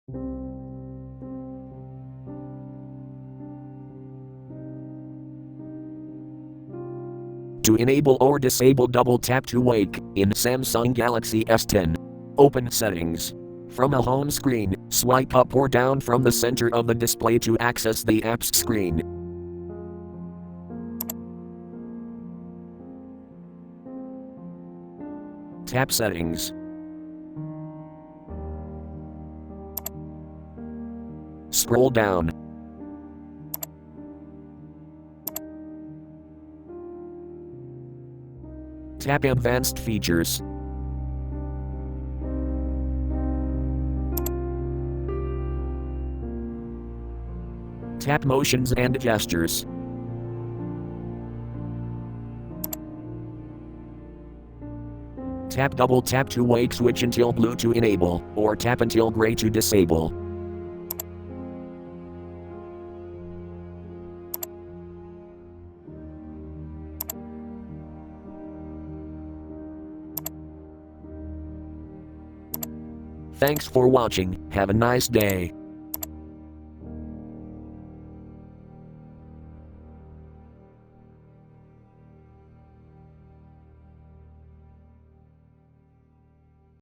To enable or disable double tap to wake in Samsung Galaxy S10. Open Settings. From a home screen, swipe up or down from the center of the display to access the apps screen. Tap Settings. Scroll down. Tap Advanced Features. Tap Motions and Gestures. Tap double tap to wake switch until blue to enable, or tap until gray to disable. Thanks for watching, have a nice day.